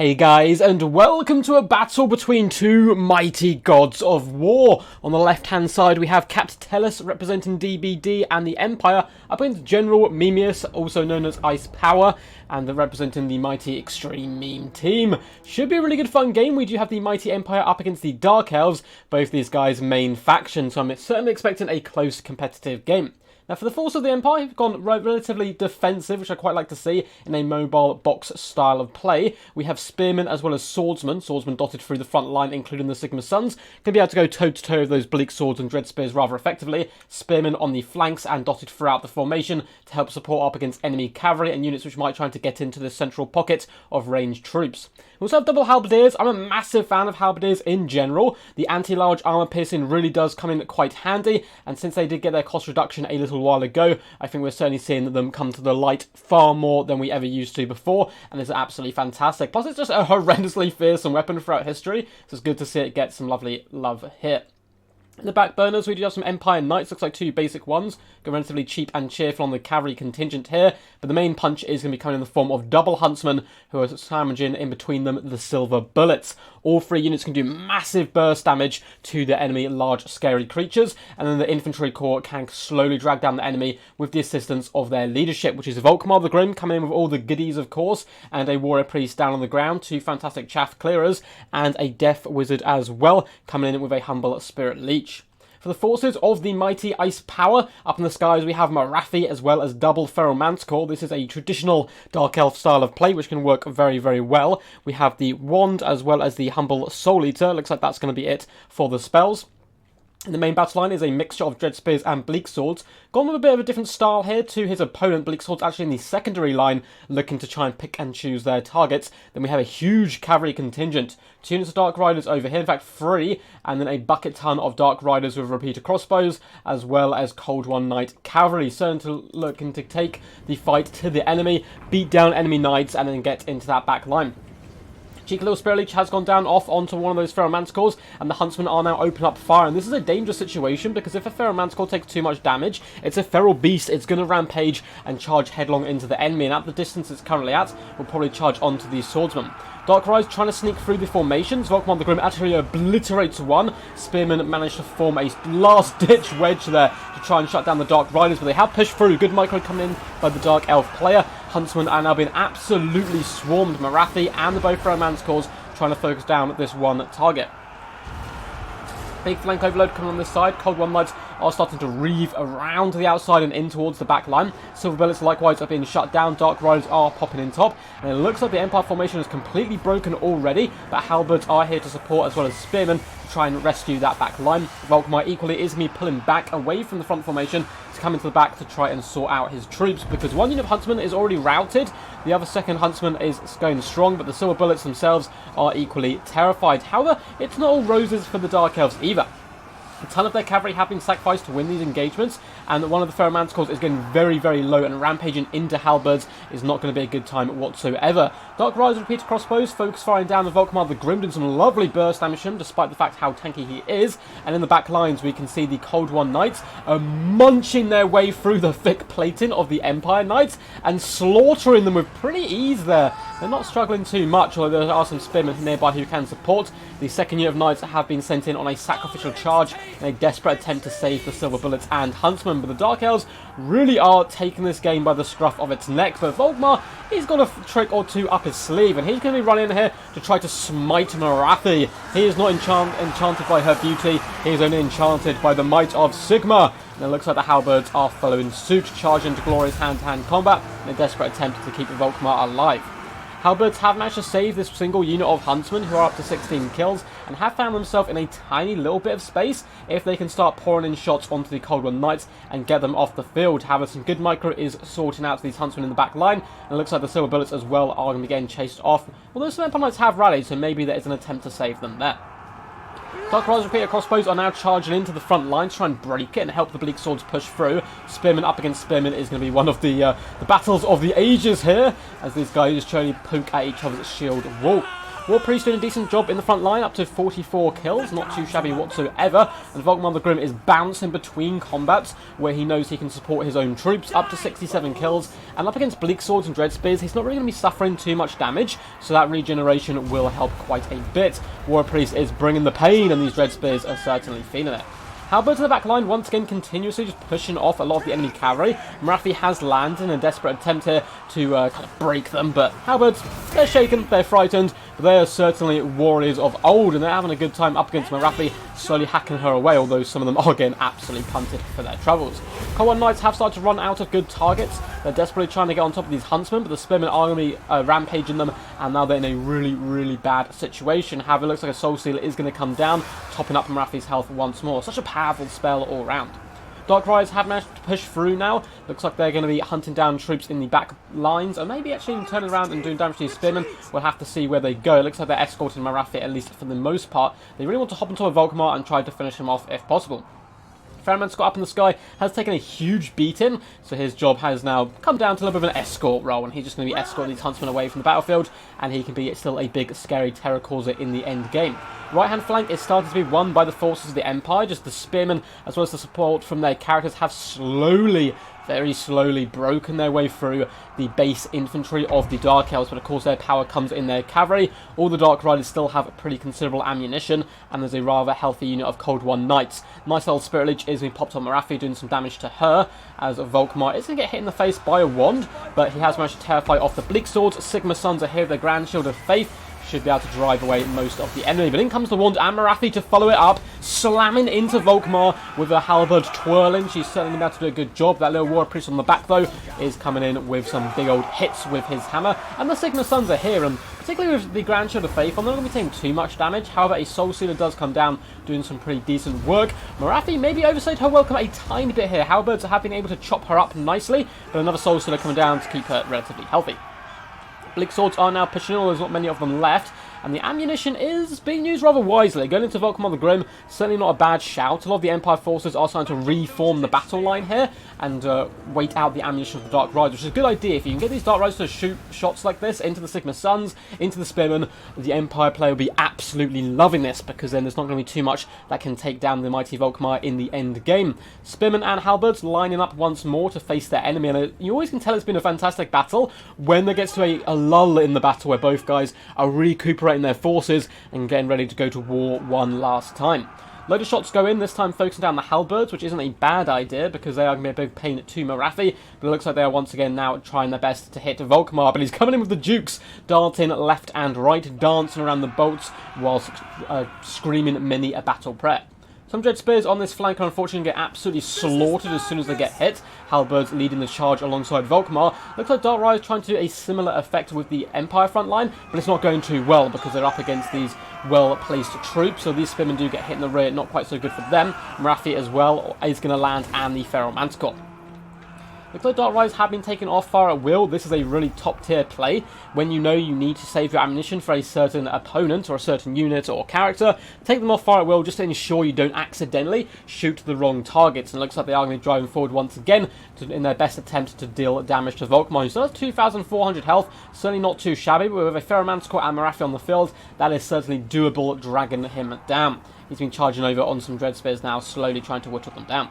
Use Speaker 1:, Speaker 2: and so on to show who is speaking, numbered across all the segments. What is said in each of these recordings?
Speaker 1: Hey guys, and welcome to a battle between two mighty gods of war. On the left hand side we have Captellus representing DBD and the Empire up against General Memius, also known as Ice Power, and representing the mighty Extreme Meme team. Should be a really good fun game. We do have the mighty Empire up against the Dark Elves, both these guys' main faction, so I'm certainly expecting a close competitive game. Now for the force of the Empire, we've gone relatively defensive, which I quite like to see in a mobile box style of play. We have spearmen as well as swordsmen dotted through the front line, including the Sigma Suns. Going to be able to go toe-to-toe with those bleak swords and dread spears rather effectively. Spearmen on the flanks and dotted throughout the formation to help support up against enemy cavalry and units which might try to get into the central pocket of ranged troops. We also have double Halberdiers. I'm a massive fan of Halberdiers in general. The anti-large armor piercing really does come in quite handy, and since they did get their cost reduction a little while ago, I think we're certainly seeing them come to the light far more than we ever used to before, and it's absolutely fantastic. Plus, it's just a horrendously fearsome weapon throughout history, so it's good to see it get some lovely love here. In the back burners, we do have some Empire Knights, looks like two basic ones. Go relatively cheap and cheerful on the cavalry contingent here, but the main punch is going to be coming in the form of double Huntsmen, who are sandwiching in between them the Silver Bullets. All three units can do massive burst damage to the enemy large scary creatures, and then the Infantry Corps can slowly drag down the enemy with the assistance of their leadership, which is Volkmar the Grim coming in with all the goodies of course, and a Warrior Priest down on the ground, two fantastic Chaff Clearers, and a Death Wizard as well, coming in with a humble Spirit Leech. For the forces of the mighty Ice Power, up in the skies we have Marathi as well as double Feral Manticore. This is a traditional Dark Elf style of play which can work very, very well. We have the Wand as well as the humble Soul Eater. Looks like that's going to be it for the spells. In the main battle line is a mixture of Dread Spears and Bleak Swords. Gone with a bit of a different style here to his opponent. Bleak Swords actually in the secondary line, looking to try and pick and choose their targets. Then we have a huge cavalry contingent. 2 units of Dark Riders over here, in fact 3, and then a bucket ton of Dark Riders with repeater crossbows, as well as Cold One Knight cavalry. Looking to take the fight to the enemy, beat down enemy knights, and then get into that back line. Cheeky little Spirit Leech has gone down off onto one of those Feral Manticores, and the Huntsmen are now open up fire. And this is a dangerous situation because if a Feral Manticore takes too much damage, it's a feral beast. It's going to rampage and charge headlong into the enemy, and at the distance it's currently at, will probably charge onto these swordsmen. Dark Rise trying to sneak through the formations. Volkmar the Grim actually obliterates one. Spearmen managed to form a last-ditch wedge there to try and shut down the Dark Riders, but they have pushed through. Good micro coming in by the Dark Elf player. Huntsmen are now being absolutely swarmed. Marathi and the both Feral Manticores trying to focus down this one target. Big flank overload coming on this side. Cold One Knights are starting to reeve around to the outside and in towards the back line. Silver Bullets likewise are being shut down. Dark Riders are popping in top. And it looks like the Empire formation is completely broken already, but Halberds are here to support as well as Spearmen to try and rescue that back line. Volkmar equally is me pulling back away from the front formation to come into the back to try and sort out his troops, because one unit of Huntsmen is already routed. The other second Huntsman is going strong, but the Silver Bullets themselves are equally terrified. However, it's not all roses for the Dark Elves either. A ton of their cavalry have been sacrificed to win these engagements, and one of the Feral Manticores is getting very, very low, and rampaging into Halberds is not going to be a good time whatsoever. Dark Rise repeater crossbows, focus firing down the Volkmar the Grim, doing some lovely burst damage to him, despite the fact how tanky he is. And in the back lines, we can see the Cold One Knights munching their way through the thick plating of the Empire Knights and slaughtering them with pretty ease there. They're not struggling too much, although there are some spearmen nearby who can support. The second unit of Knights have been sent in on a sacrificial charge in a desperate attempt to save the Silver Bullets and Huntsmen, but the Dark Elves really are taking this game by the scruff of its neck. But Volkmar, he's got a trick or two up his sleeve, and he's going to be running in here to try to smite Marathi. He is not enchanted by her beauty, he is only enchanted by the might of Sigma. And it looks like the Halberds are following suit, charging to glorious hand-to-hand combat in a desperate attempt to keep Volkmar alive. Halberds have managed to save this single unit of Huntsmen, who are up to 16 kills, and have found themselves in a tiny little bit of space if they can start pouring in shots onto the Cold One Knights and get them off the field. However, some good micro is sorting out these Huntsmen in the back line, and it looks like the Silver Bullets as well are going to be getting chased off. Although some Empire Knights have rallied, so maybe there is an attempt to save them there. Dark Rise repeater crossbows are now charging into the front line to try and break it and help the Bleak Swords push through. Spearmen up against Spearmen is going to be one of the battles of the ages here, as these guys trying to poke at each other's shield wall. War Priest doing a decent job in the front line, up to 44 kills, not too shabby whatsoever. And Volkmar the Grim is bouncing between combats, where he knows he can support his own troops, up to 67 kills. And up against Bleak Swords and Dread Spears, he's not really going to be suffering too much damage, so that regeneration will help quite a bit. War Priest is bringing the pain, and these Dread Spears are certainly feeling it. Halberds in the back line, once again, continuously just pushing off a lot of the enemy cavalry. Morathi has landed in a desperate attempt here to kind of break them, but Halberds, they're shaken, they're frightened, but they are certainly warriors of old, and they're having a good time up against Morathi, slowly hacking her away, although some of them are getting absolutely punted for their troubles. Cold War Knights have started to run out of good targets. They're desperately trying to get on top of these huntsmen, but the spearmen are going to be rampaging them, and now they're in a really, really bad situation. However, it looks like a Soul Stealer is going to come down, topping up Morathi's health once more. Such a powerful spell all round. Dark Riders have managed to push through now. Looks like they're going to be hunting down troops in the back lines, or maybe actually even turning around and doing damage to these spearmen. We'll have to see where they go. It looks like they're escorting Morathi, at least for the most part. They really want to hop on top of Volkmar and try to finish him off if possible. Ferryman's got up in the sky, has taken a huge beating, so his job has now come down to a little bit of an escort role, and he's just going to be escorting these huntsmen away from the battlefield, and he can be still a big, scary terror causer in the end game. Right-hand flank is starting to be won by the forces of the Empire. Just the spearmen, as well as the support from their characters, have slowly, very slowly broken their way through the base infantry of the Dark Elves, but of course their power comes in their cavalry. All the Dark Riders still have pretty considerable ammunition, and there's a rather healthy unit of Cold War Knights. Nice old Spirit Leech is being popped on Morathi, doing some damage to her, as Volkmar is going to get hit in the face by a wand, but he has managed to terrify off the Bleak Swords. Sigma Sons are here with their Grand Shield of Faith, should be able to drive away most of the enemy. But in comes the wand, and Morathi to follow it up, slamming into Volkmar with her halberd twirling. She's certainly about to do a good job. That little War Priest on the back, though, is coming in with some big old hits with his hammer. And the Sigma Sons are here, and particularly with the Grand Shield of Faith, I'm not going to be taking too much damage. However, a Soul Stealer does come down, doing some pretty decent work. Morathi maybe overstayed her welcome a tiny bit here. Halberds have been able to chop her up nicely, but another Soul Stealer coming down to keep her relatively healthy. Bleak Swords are now pushing on, there's not many of them left, and the ammunition is being used rather wisely. Going into Volkmar the Grim, certainly not a bad shout. A lot of the Empire forces are starting to reform the battle line here and wait out the ammunition of the Dark Riders, which is a good idea. If you can get these Dark Riders to shoot shots like this into the Sigma Sons, into the Spearmen, the Empire player will be absolutely loving this, because then there's not going to be too much that can take down the mighty Volkmar in the end game. Spearmen and Halberds lining up once more to face their enemy, and you always can tell it's been a fantastic battle when there gets to a lull in the battle where both guys are recuperating their forces and getting ready to go to war one last time. Load of shots go in, this time focusing down the Halberds, which isn't a bad idea because they are going to be a big pain to Morathi, but it looks like they are once again now trying their best to hit Volkmar, but he's coming in with the Dukes, darting left and right, dancing around the bolts whilst screaming many a battle prayer. Some Dread Spears on this flank unfortunately get absolutely slaughtered as soon as they get hit. Halberds leading the charge alongside Volkmar. Looks like Dark Riders trying to do a similar effect with the Empire front line, but it's not going too well because they're up against these well-placed troops, so these spearmen do get hit in the rear, not quite so good for them. Morathi as well is going to land, and the Feral Manticore. Looks like Dark Riders have been taken off fire at will. This is a really top-tier play. When you know you need to save your ammunition for a certain opponent or a certain unit or character, take them off fire at will just to ensure you don't accidentally shoot the wrong targets. And it looks like they are going to be driving forward once again in their best attempt to deal damage to Volkmar. So that's 2,400 health. Certainly not too shabby, but with a Feral Manticore and Morathi on the field, that is certainly doable, dragging him down. He's been charging over on some Dread Spears now, slowly trying to whittle them down.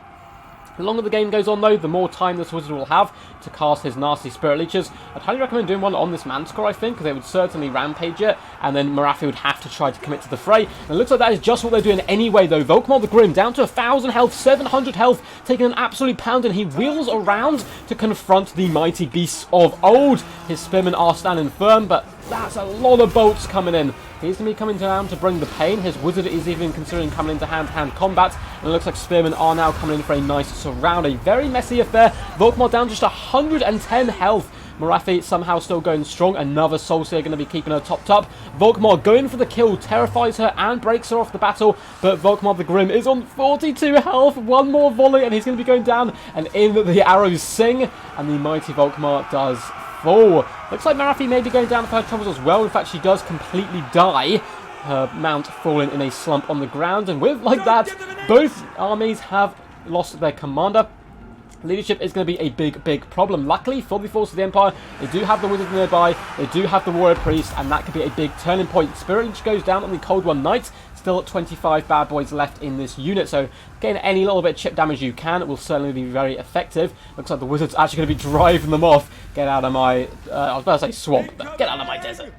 Speaker 1: The longer the game goes on, though, the more time this wizard will have to cast his nasty Spirit Leeches. I'd highly recommend doing one on this Manticore, I think, because they would certainly rampage it, and then Morathi would have to try to commit to the fray. And it looks like that is just what they're doing anyway, though. Volkmar the Grim down to 1,000 health, 700 health, taking an absolute pound, and he wheels around to confront the mighty beasts of old. His spearmen are standing firm, but that's a lot of bolts coming in. He's going to be coming down to bring the pain. His wizard is even considering coming into hand-to-hand combat. And it looks like spearmen are now coming in for a nice surround. A very messy affair. Volkmar down just 110 health. Morathi somehow still going strong. Another Soul Stealer going to be keeping her topped up. Volkmar going for the kill, terrifies her and breaks her off the battle. But Volkmar the Grim is on 42 health. One more volley and he's going to be going down. And in the arrows sing. And the mighty Volkmar does fall. Looks like Morathi may be going down for her troubles as well. In fact, she does completely die. Her mount falling in a slump on the ground. And with like that, both armies have lost their commander. Leadership is going to be a big problem. Luckily for the forces of the Empire, they do have the Wizards nearby, they do have the Warrior Priest, and that could be a big turning point. Spirit Leech goes down on the Cold One Knight. Still 25 bad boys left in this unit, so getting any little bit of chip damage you can will certainly be very effective. Looks like the Wizards are actually going to be driving them off. Get out of my, I was about to say swamp, but get out of my desert.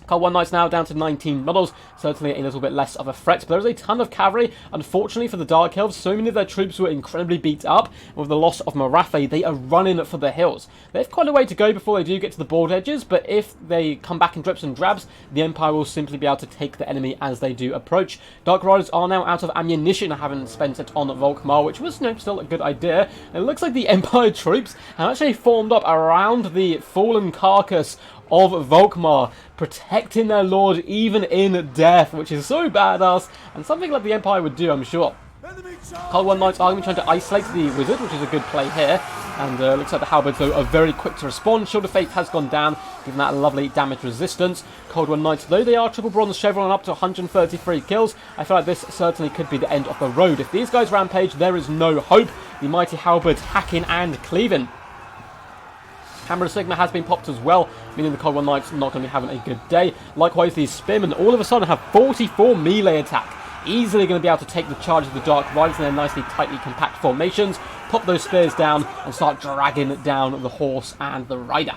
Speaker 1: Cold One Knight's now down to 19 models, certainly a little bit less of a threat, but there is a ton of cavalry. Unfortunately for the Dark Elves, so many of their troops were incredibly beat up. With the loss of Morathi, they are running for the hills. They have quite a way to go before they do get to the board edges, but if they come back in drips and drabs, the Empire will simply be able to take the enemy as they do approach. Dark Riders are now out of ammunition, having spent it on Volkmar, which was still a good idea. And it looks like the Empire troops have actually formed up around the fallen carcass of Volkmar, protecting their lord even in death, which is so badass, and something like the Empire would do, I'm sure. Cold One Knights are going to be trying to isolate the Wizard, which is a good play here, and looks like the Halberds, though, are very quick to respond. Shield of Faith has gone down, giving that a lovely damage resistance. Cold One Knights, though they are triple bronze chevron up to 133 kills, I feel like this certainly could be the end of the road. If these guys rampage, there is no hope. The mighty Halberds hacking and cleaving. Hammer of Sigma has been popped as well, meaning the Cold One Knights not going to be having a good day. Likewise, these Spearmen all of a sudden have 44 melee attack. Easily going to be able to take the charge of the Dark Riders in their nicely tightly compact formations, pop those spears down, and start dragging down the horse and the rider.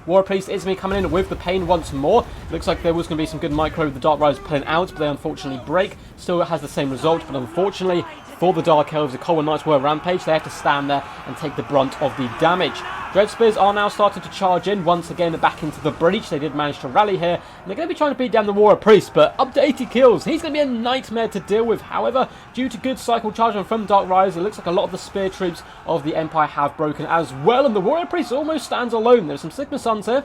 Speaker 1: Warrior Priest is going to be coming in with the pain once more. Looks like there was going to be some good micro with the Dark Riders pulling out, but they unfortunately break. Still has the same result, but unfortunately for the Dark Elves, the Cold One Knights were rampage. They have to stand there and take the brunt of the damage. Dread Spears are now starting to charge in once again back into the breach. They did manage to rally here, and they're going to be trying to beat down the Warrior Priest, but up to 80 kills. He's going to be a nightmare to deal with. However, due to good cycle charging from Dark Riders, it looks like a lot of the spear troops of the Empire have broken as well, and the Warrior Priest almost stands alone. There's some Sigma Suns here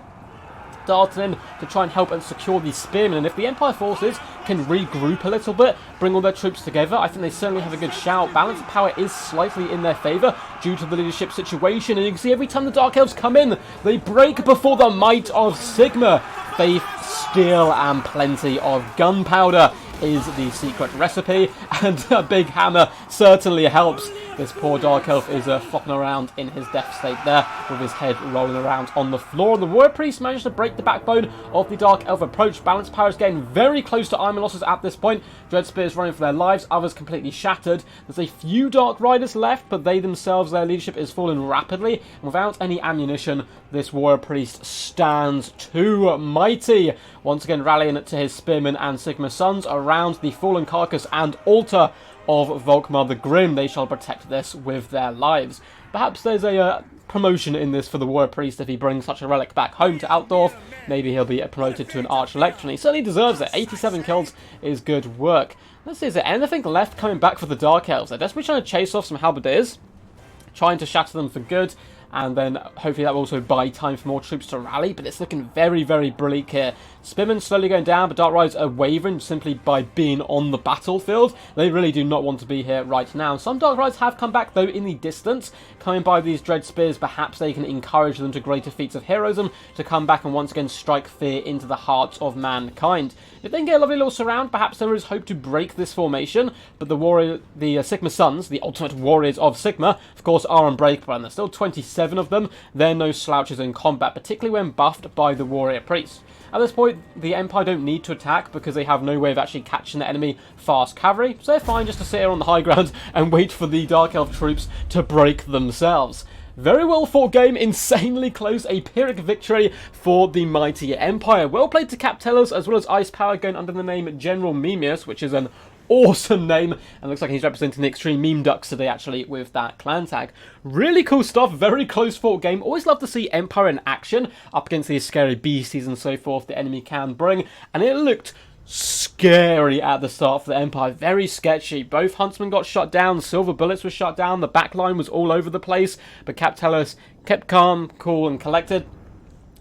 Speaker 1: darting in to try and help and secure these spearmen, and if the Empire forces can regroup a little bit, bring all their troops together, I think they certainly have a good shout. Balance of power is slightly in their favour due to the leadership situation, and you can see every time the Dark Elves come in, they break before the might of Sigma. Faith, steel, and plenty of gunpowder is the secret recipe, and a big hammer certainly helps. This poor Dark Elf is flopping around in his death state there, with his head rolling around on the floor. The Warrior Priest managed to break the backbone of the Dark Elf approach. Balance power is getting very close to armor losses at this point. Dread Spears running for their lives, others completely shattered. There's a few Dark Riders left, but they themselves, their leadership is falling rapidly. And without any ammunition, this Warrior Priest stands too mighty. Once again rallying to his Spearmen and Sigma Sons around the fallen carcass and altar of Volkmar the Grim. They shall protect this with their lives. Perhaps there's a promotion in this for the Warrior Priest if he brings such a relic back home to Altdorf. Maybe he'll be promoted to an Arch-Electron. He certainly deserves it. 87 kills is good work. Let's see, is there anything left coming back for the Dark Elves? They're desperately trying to chase off some Halberdiers, trying to shatter them for good, and then hopefully that will also buy time for more troops to rally, but it's looking very, very bleak here. Spearmen slowly going down, but Dark Riders are wavering simply by being on the battlefield. They really do not want to be here right now. Some Dark Riders have come back, though, in the distance. Coming by these Dread Spears, perhaps they can encourage them to greater feats of heroism to come back and once again strike fear into the hearts of mankind. If they can get a lovely little surround, perhaps there is hope to break this formation, but the Sigma Sons, the ultimate warriors of Sigma, of course, are unbreakable, and there's still 27 of them. They're no slouches in combat, particularly when buffed by the Warrior Priest. At this point, the Empire don't need to attack because they have no way of actually catching the enemy fast cavalry, so they're fine just to sit here on the high ground and wait for the Dark Elf troops to break themselves. Very well fought game, insanely close, a Pyrrhic victory for the mighty Empire. Well played to Captellus as well as Ice Power going under the name General Memius, which is an awesome name, and looks like he's representing the Extreme Meme Ducks today actually with that clan tag. Really cool stuff, very close fought game. Always love to see Empire in action up against these scary beasties and so forth the enemy can bring, and it looked scary at the start for the Empire, very sketchy. Both Huntsmen got shot down, Silver Bullets were shot down, the backline was all over the place, but Captellus kept calm, cool and collected.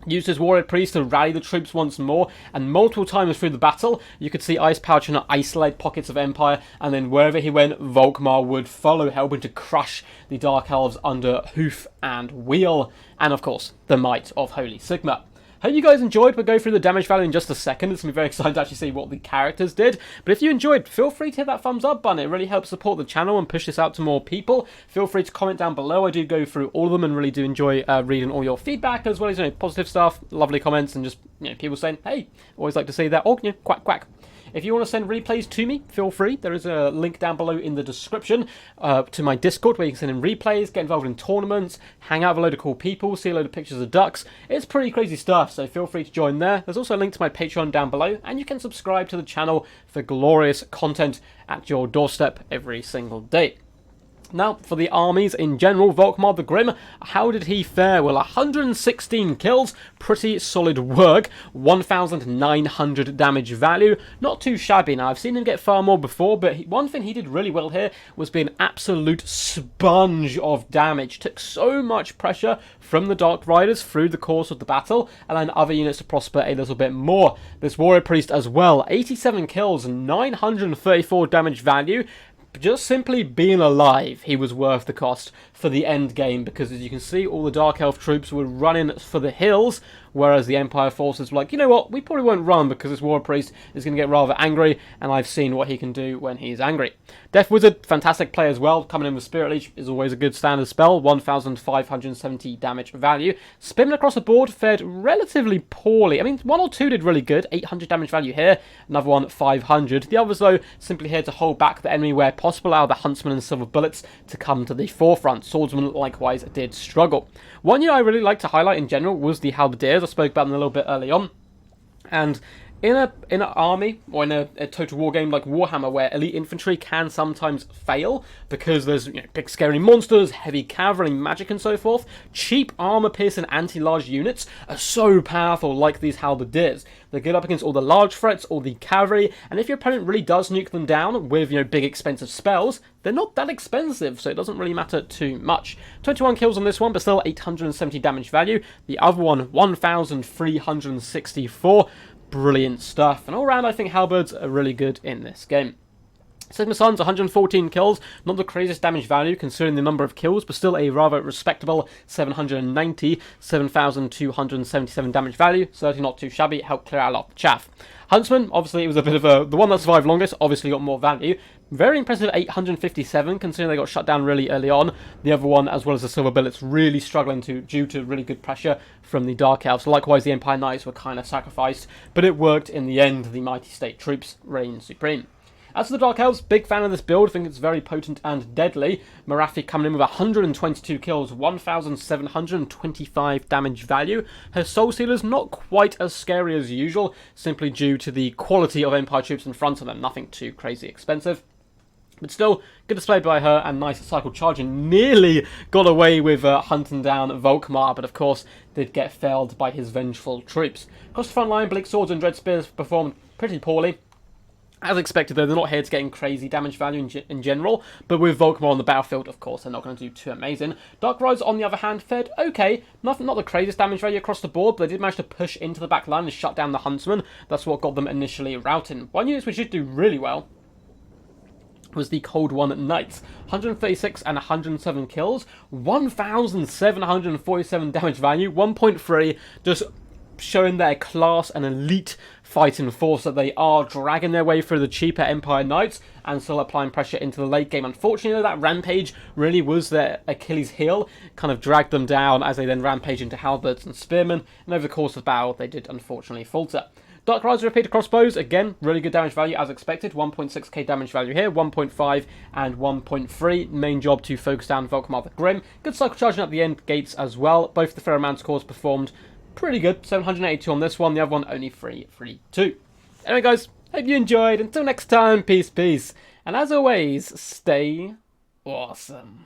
Speaker 1: Used his Warrior Priest to rally the troops once more, and multiple times through the battle, you could see Ice Power trying to isolate pockets of Empire, and then wherever he went, Volkmar would follow, helping to crush the Dark Elves under hoof and wheel, and of course, the might of Holy Sigma. Hope you guys enjoyed. We'll go through the damage value in just a second. It's going to be very exciting to actually see what the characters did. But if you enjoyed, feel free to hit that thumbs up button. It really helps support the channel and push this out to more people. Feel free to comment down below. I do go through all of them and really do enjoy reading all your feedback, as well as, positive stuff, lovely comments, and just, people saying, hey, always like to see that. Or, quack, quack. If you want to send replays to me, feel free. There is a link down below in the description to my Discord where you can send in replays, get involved in tournaments, hang out with a load of cool people, see a load of pictures of ducks. It's pretty crazy stuff, so feel free to join there. There's also a link to my Patreon down below, and you can subscribe to the channel for glorious content at your doorstep every single day. Now, for the armies in general, Volkmar the Grim, how did he fare? Well, 116 kills, pretty solid work, 1,900 damage value, not too shabby. Now, I've seen him get far more before, but one thing he did really well here was be an absolute sponge of damage. Took so much pressure from the Dark Riders through the course of the battle, allowing other units to prosper a little bit more. This Warrior Priest as well, 87 kills, 934 damage value. Just simply being alive, he was worth the cost for the end game, because as you can see, all the Dark Elf troops were running for the hills, whereas the Empire forces were like, you know what, we probably won't run because this War Priest is going to get rather angry, and I've seen what he can do when he's angry. Death Wizard, fantastic play as well, coming in with Spirit Leech is always a good standard spell, 1,570 damage value. Spinning across the board fared relatively poorly. I mean, one or two did really good, 800 damage value here, another one 500. The others, though, simply here to hold back the enemy where possible, allow the Huntsman and Silver Bullets to come to the forefront. Swordsman likewise did struggle. One unit I really like to highlight in general was the Halberdiers. I spoke about them a little bit early on. And in an army, or in a total war game like Warhammer, where elite infantry can sometimes fail because there's big scary monsters, heavy cavalry, magic and so forth, cheap armor-piercing anti-large units are so powerful, like these Halberdiers. They're good up against all the large threats, all the cavalry, and if your opponent really does nuke them down with big expensive spells, they're not that expensive, so it doesn't really matter too much. 21 kills on this one, but still 870 damage value. The other one, 1,364. Brilliant stuff. And all around, I think Halberds are really good in this game. Sigma Sons, 114 kills, not the craziest damage value considering the number of kills, but still a rather respectable 790, 7,277 damage value. Certainly not too shabby, it helped clear out a lot of the chaff. Huntsman, obviously it was a bit of the one that survived longest, obviously got more value. Very impressive 857, considering they got shut down really early on. The other one, as well as the Silver Bullets, really struggling due to really good pressure from the Dark Elves. Likewise, the Empire Knights were kind of sacrificed, but it worked in the end. The Mighty State Troops reigned supreme. As for the Dark Elves, big fan of this build, think it's very potent and deadly. Marathi coming in with 122 kills, 1,725 damage value. Her Soul Stealers not quite as scary as usual, simply due to the quality of Empire troops in front of them, nothing too crazy expensive. But still, good display by her and nice cycle charging. Nearly got away with hunting down Volkmar, but of course did get felled by his vengeful troops. Across the front line, Bleak Swords and Dread Spears performed pretty poorly. As expected, though, they're not here to getting crazy damage value in general, but with Volkmar on the battlefield, of course, they're not going to do too amazing. Dark Riders, on the other hand, fared okay. Not the craziest damage value across the board, but they did manage to push into the back line and shut down the Huntsman. That's what got them initially routing. One unit which did do really well was the Cold One Knights. 136 and 107 kills, 1,747 damage value, 1.3, just showing their class and elite fighting force that they are, dragging their way through the cheaper Empire Knights and still applying pressure into the late game. Unfortunately, that Rampage really was their Achilles heel, kind of dragged them down as they then rampage into Halberds and Spearmen, and over the course of the battle, they did unfortunately falter. Dark Riders Repeater Crossbows, again, really good damage value as expected. 1.6k damage value here, 1.5 and 1.3. Main job to focus down Volkmar the Grim. Good cycle charging at the end gates as well. Both the Pheromance cores performed pretty good. 782 on this one, the other one only 332. Anyway guys, hope you enjoyed. Until next time, peace, peace. And as always, stay awesome.